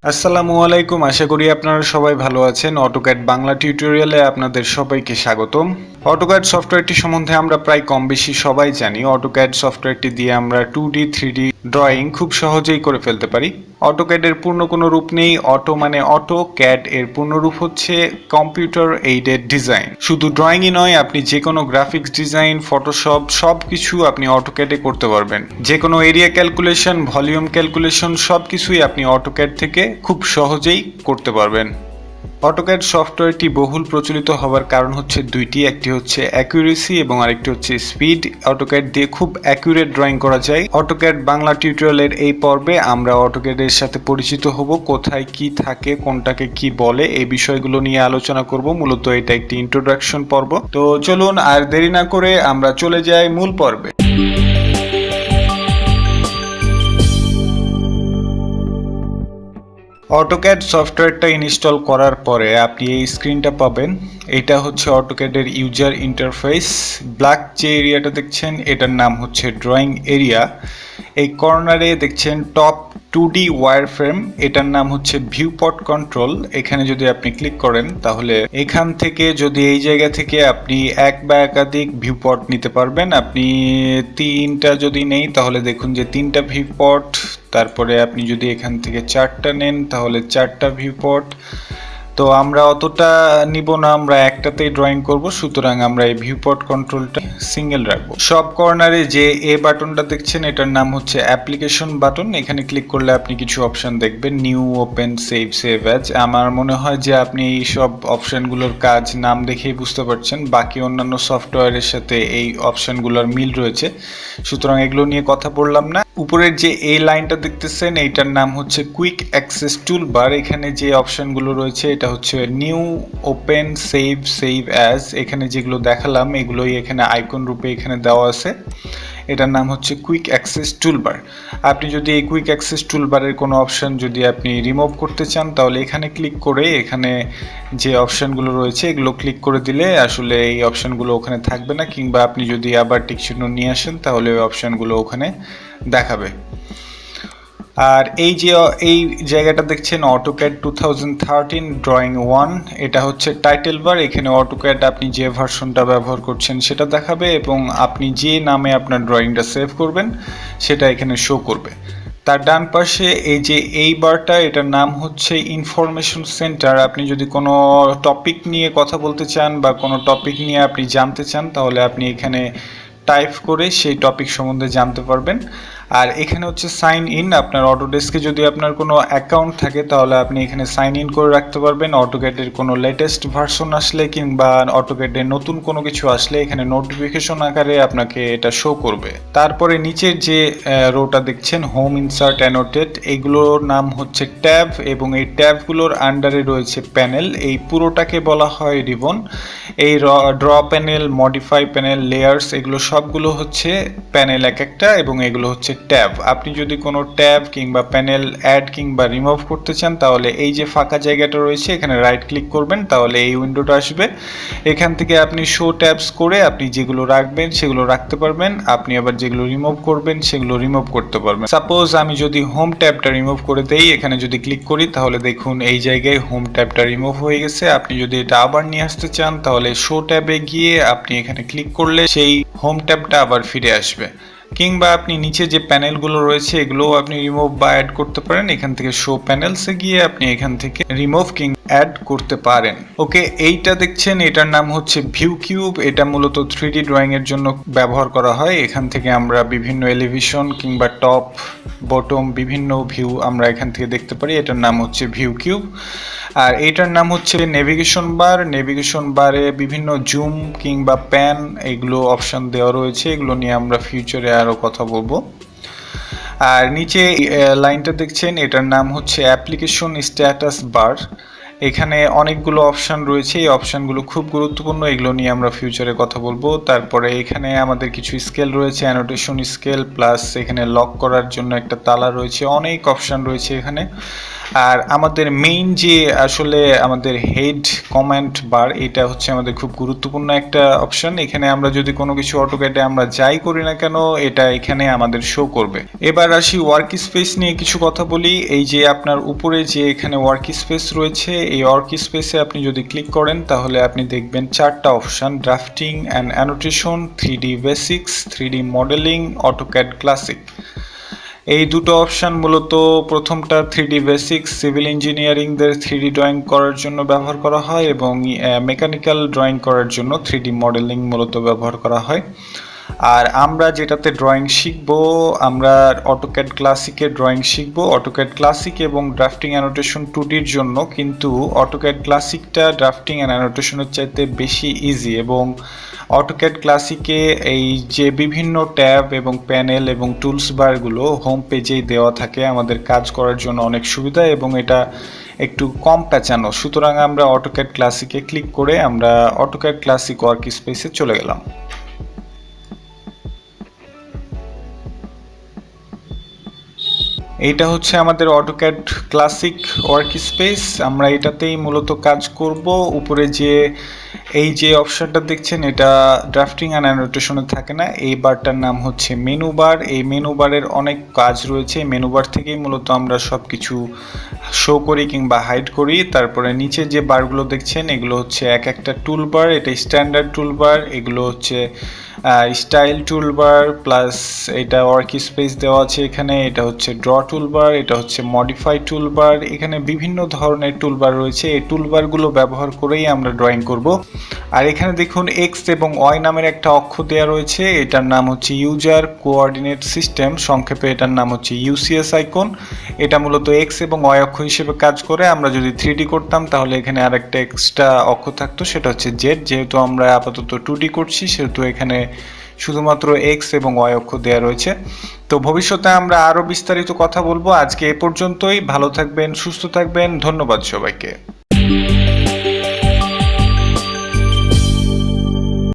আসসালামু আলাইকুম, আশা করি আপনারা সবাই ভালো আছেন। অটোক্যাড বাংলা টিউটোরিয়ালে আপনাদের সবাইকে স্বাগতম। অটোক্যাড সফটওয়্যারটি সম্বন্ধে আমরা প্রায় কম বেশি সবাই জানি। অটোক্যাড সফটওয়্যারটি দিয়ে আমরা 2D 3D ড্রয়িং খুব সহজেই করে ফেলতে পারি। অটোক্যাডের পূর্ণ কোনো রূপ নেই। অটো মানে অটো, ক্যাড এর পূর্ণ রূপ হচ্ছে কম্পিউটার এইডেড ডিজাইন। শুধু ড্রয়িংই নয়, আপনি যে কোনো গ্রাফিক্স ডিজাইন, ফটোশপ সব কিছু আপনি অটোক্যাডে করতে পারবেন। যে কোনো এরিয়া ক্যালকুলেশন, ভলিউম ক্যালকুলেশন সব কিছুই আপনি অটোক্যাড থেকে খুব সহজেই করতে পারবেন। অটোক্যাড সফটওয়্যারটি বহুল প্রচলিত হওয়ার কারণ হচ্ছে দুইটি, একটি হচ্ছে অ্যাকুরেসি এবং আরেকটি হচ্ছে স্পিড। অটোক্যাড দিয়ে খুব অ্যাকুরেট ড্রয়িং করা যায়। অটোক্যাড বাংলা টিউটোরিয়ালের এই পর্বে আমরা অটোক্যাডের সাথে পরিচিত হব, কোথায় কি থাকে, কোনটাকে কি বলে, এই বিষয়গুলো নিয়ে আলোচনা করব। মূলত এটা একটি ইন্ট্রোডাকশন পর্ব। তো চলুন আর দেরি না করে আমরা চলে যাই মূল পর্বে। অটোক্যাড সফটওয়্যারটা ইনস্টল করার পরে আপনি এই স্ক্রিনটা পাবেন। এটা হচ্ছে অটোক্যাডের ইউজার ইন্টারফেস। ব্ল্যাক যে এরিয়াটা দেখছেন এটার নাম হচ্ছে ড্রয়িং এরিয়া। এই কর্নারে দেখছেন টপ 2D ওয়্যার ফ্রেম, এটার নাম হচ্ছে ভিউপট কন্ট্রোল। এখানে যদি আপনি ক্লিক করেন তাহলে এখান থেকে যদি এই জায়গা থেকে আপনি এক বা একাধিক ভিউপট নিতে পারবেন। আপনি তিনটা যদি নেই তাহলে দেখুন যে তিনটা ভিউপট, তারপরে আপনি যদি এখান থেকে চারটা নেন তাহলে চারটা ভিউপট। তো আমরা অতটা নিব না, আমরা একটাতেই ড্রয়িং করব, সুতরাং আমরা এই ভিউপট কন্ট্রোলটা সিঙ্গেল রাখবো। সব কর্নারে যে এ বাটনটা দেখছেন এটার নাম হচ্ছে অ্যাপ্লিকেশন বাটন। এখানে ক্লিক করলে আপনি কিছু অপশন দেখবেন, new, open, save, save as. আমার মনে হয় যে আপনি এই সব অপশনগুলোর কাজ নাম দেখেই বুঝতে পারছেন। বাকি অন্যান্য সফটওয়্যারের সাথে এই অপশনগুলোর মিল রয়েছে, সুতরাং এগুলো নিয়ে কথা বললাম না। উপরের যে এই লাইনটা দেখতেছেন এইটার নাম হচ্ছে কুইক অ্যাক্সেস টুলবার। এখানে যে অপশনগুলো রয়েছে এটা হচ্ছে new, open, save, save as. এখানে যেগুলো দেখালাম এগুলোই এখানে আইকন রূপে এখানে দেওয়া আছে। এটার নাম হচ্ছে কুইক অ্যাক্সেস টুলবার। আপনি যদি এই কুইক অ্যাক্সেস টুলবারের কোনো অপশন যদি আপনি রিমুভ করতে চান তাহলে এখানে ক্লিক করে এখানে যে অপশনগুলো রয়েছে এগুলো ক্লিক করে দিলে আসলে এই অপশনগুলো ওখানে থাকবে না, কিংবা আপনি যদি আবার টিকচিহ্ন নিয়ে আসেন তাহলে ওই অপশনগুলো ওখানে দেখাবে। আর এই যে এই জায়গাটা দেখছেন অটোক্যাড 2013 ড্রয়িং 1, এটা হচ্ছে টাইটেল বার। এখানে অটোক্যাড আপনি যে ভার্সনটা ব্যবহার করছেন সেটা দেখাবে এবং আপনি যে নামে আপনার ড্রয়িংটা সেভ করবেন সেটা এখানে শো করবে। তার ডান পাশে এই যে এই বারটা, এটার নাম হচ্ছে ইনফরমেশন সেন্টার। আপনি যদি কোনো টপিক নিয়ে কথা বলতে চান বা কোনো টপিক নিয়ে আপনি জানতে চান তাহলে আপনি এখানে টাইপ করে সেই টপিক সম্বন্ধে জানতে পারবেন। আর এখানে হচ্ছে সাইন ইন। আপনার অটোডেস্কে যদি আপনার কোনো অ্যাকাউন্ট থাকে তাহলে আপনি এখানে সাইন ইন করে রাখতে পারবেন। অটোক্যাডের কোনো লেটেস্ট ভার্সন আসলে কিংবা অটোক্যাডের নতুন কোনো কিছু আসলে এখানে নোটিফিকেশন আকারে আপনাকে এটা শো করবে। তারপরে নিচের যে রোটা দেখছেন হোম, ইনসার্ট, অ্যানোটেট, এগুলোর নাম হচ্ছে ট্যাব এবং এই ট্যাবগুলোর আন্ডারে রয়েছে প্যানেল। এই পুরোটাকে বলা হয় রিবন। এই draw panel, modify panel, layers, এগুলো সবগুলো হচ্ছে প্যানেল এক একটা এবং এগুলো হচ্ছে ট্যাব। আপনি যদি কোনো ট্যাব কিংবা প্যানেল অ্যাড কিংবা রিমুভ করতে চান তাহলে এই যে ফাঁকা জায়গাটা রয়েছে এখানে রাইট ক্লিক করবেন, তাহলে এই উইন্ডোটা আসবে। এখান থেকে আপনি শো ট্যাবস করে আপনি যেগুলো রাখবেন সেগুলো রাখতে পারবেন, আপনি আবার যেগুলো রিমুভ করবেন সেগুলো রিমুভ করতে পারবেন। সাপোজ আমি যদি হোম ট্যাবটা রিমুভ করে দেই, এখানে যদি ক্লিক করি তাহলে দেখুন এই জায়গায় হোম ট্যাবটা রিমুভ হয়ে গেছে। আপনি যদি এটা আবার নিয়ে আসতে চান তাহলে শো ট্যাবে গিয়ে আপনি এখানে ক্লিক করলে সেই হোম ট্যাবটা আবার ফিরে আসবে। কিংবা আপনি নিচে যে প্যানেলগুলো রয়েছে এগুলোও আপনি রিমুভ বা অ্যাড করতে পারেন। এখান থেকে শো প্যানেলসে গিয়ে আপনি এখান থেকে রিমুভ কিংবা অ্যাড করতে পারেন। ওকে, এইটা দেখছেন এটার নাম হচ্ছে ভিউ কিউব। এটা মূলত 3D ড্রয়িং এর জন্য ব্যবহার করা হয়। এখান থেকে আমরা বিভিন্ন এলিভেশন কিংবা টপ, বটম বিভিন্ন ভিউ আমরা এখান থেকে দেখতে পারি। এটার নাম হচ্ছে ভিউ কিউব। আর এইটার নাম হচ্ছে নেভিগেশন বার। নেভিগেশন বারে বিভিন্ন জুম কিংবা প্যান এগুলো অপশন দেওয়া রয়েছে, এগুলো নিয়ে আমরা ফিউচারে আরও কথা বলবো। আর নিচে লাইনটা দেখছেন এটার নাম হচ্ছে অ্যাপ্লিকেশন স্ট্যাটাস বার। এখানে অনেকগুলো অপশন রয়েছে, এই অপশনগুলো খুব গুরুত্বপূর্ণ, এগুলো নিয়ে আমরা ফিউচারে কথা বলবো। তারপরে এখানে আমাদের কিছু স্কেল রয়েছে, অ্যানোটেশন স্কেল, প্লাস এখানে লক করার জন্য একটা তালা রয়েছে, অনেক অপশন রয়েছে এখানে। আর আমাদের মেইন যে আসলে আমাদের হেড কমান্ড বার, এটা হচ্ছে আমাদের খুব গুরুত্বপূর্ণ একটা অপশন। এখানে আমরা যদি কোনো কিছু অটোক্যাডে আমরা যাই করি না কেন, এটা এখানে আমাদের শো করবে। এবার আসি ওয়ার্ক স্পেস নিয়ে কিছু কথা বলি। এই যে আপনার উপরে যে এখানে ওয়ার্ক স্পেস রয়েছে, এই ওয়ার্ক স্পেসে আপনি যদি ক্লিক করেন তাহলে আপনি দেখবেন চারটা option: drafting and annotation, 3D basics, 3D modelling, AutoCAD classic. এই দুটো অপশন মূলত প্রথমটা 3D basics, civil ইঞ্জিনিয়ারিংদের 3D drawing করার জন্য ব্যবহার করা হয়, এবং মেকানিক্যাল ড্রয়িং করার জন্য 3D মডেলিং মূলত ব্যবহার করা হয়। আর আমরা যেটাতে ড্রয়িং শিখব, আমরা অটোক্যাড ক্লাসিকে ড্রয়িং শিখব। অটোক্যাড ক্লাসিক এবং ড্রাফটিং অ্যানোটেশন 2Dর জন্য, কিন্তু অটোক্যাড ক্লাসিকটা ড্রাফটিং অ্যান্ড অ্যানোটেশনের চাইতে বেশি ইজি, এবং অটোক্যাড ক্লাসিকে এই যে বিভিন্ন ট্যাব এবং প্যানেল এবং টুলস বারগুলো হোম পেজেই দেওয়া থাকে, আমাদের কাজ করার জন্য অনেক সুবিধা, এবং এটা একটু কম প্যাঁচানো। সুতরাং আমরা অটোক্যাড ক্লাসিকে ক্লিক করে আমরা অটোক্যাড ক্লাসিক ওয়ার্ক স্পেসে চলে গেলাম। এইটা হচ্ছে আমাদের অটোক্যাড ক্লাসিক ওয়ার্ক স্পেস, আমরা এটাতেই মূলত কাজ করব। উপরে যে এই যে অপশনটা দেখছেন, এটা ড্রাফটিং অ্যান্ড অ্যানোটেশনে থাকে না, এই বারটার নাম হচ্ছে মেনু বার। এই মেনু বারের অনেক কাজ রয়েছে, মেনু বার থেকেই মূলত আমরা সব কিছু শো করি কিংবা হাইড করি। তারপরে নিচে যে বারগুলো দেখছেন, এগুলো হচ্ছে এক একটা টুল বার, এটা স্ট্যান্ডার্ড টুল বার, এগুলো হচ্ছে স্টাইল টুলবার, প্লাস এটা ওয়ার্ক স্পেস দেওয়া আছে এখানে, এটা হচ্ছে ড্র টুলবার, এটা হচ্ছে মডিফাই টুলবার। এখানে বিভিন্ন ধরনের টুলবার রয়েছে, এই টুলবারগুলো ব্যবহার করেই আমরা ড্রয়িং করব। আর এখানে দেখুন এক্স এবং ওয়াই নামের একটা অক্ষ দেওয়া রয়েছে, এটার নাম হচ্ছে ইউজার কোঅর্ডিনেট সিস্টেম, সংক্ষেপে এটার নাম হচ্ছে ইউসিএস আইকন। এটা মূলত এক্স এবং ওয়াই অক্ষ হিসেবে কাজ করে। আমরা যদি 3D করতাম তাহলে এখানে আরেকটা এক্সট্রা অক্ষ থাকতো, সেটা হচ্ছে জেড। যেহেতু আমরা আপাতত 2D করছি, সেহেতু এখানে শুধুমাত্র এক্স এবং ওয়াই অক্ষ দেওয়া রয়েছে। তো ভবিষ্যতে আমরা আরও বিস্তারিত কথা বলবো। আজকে এ পর্যন্তই। ভালো থাকবেন, সুস্থ থাকবেন, ধন্যবাদ সবাইকে।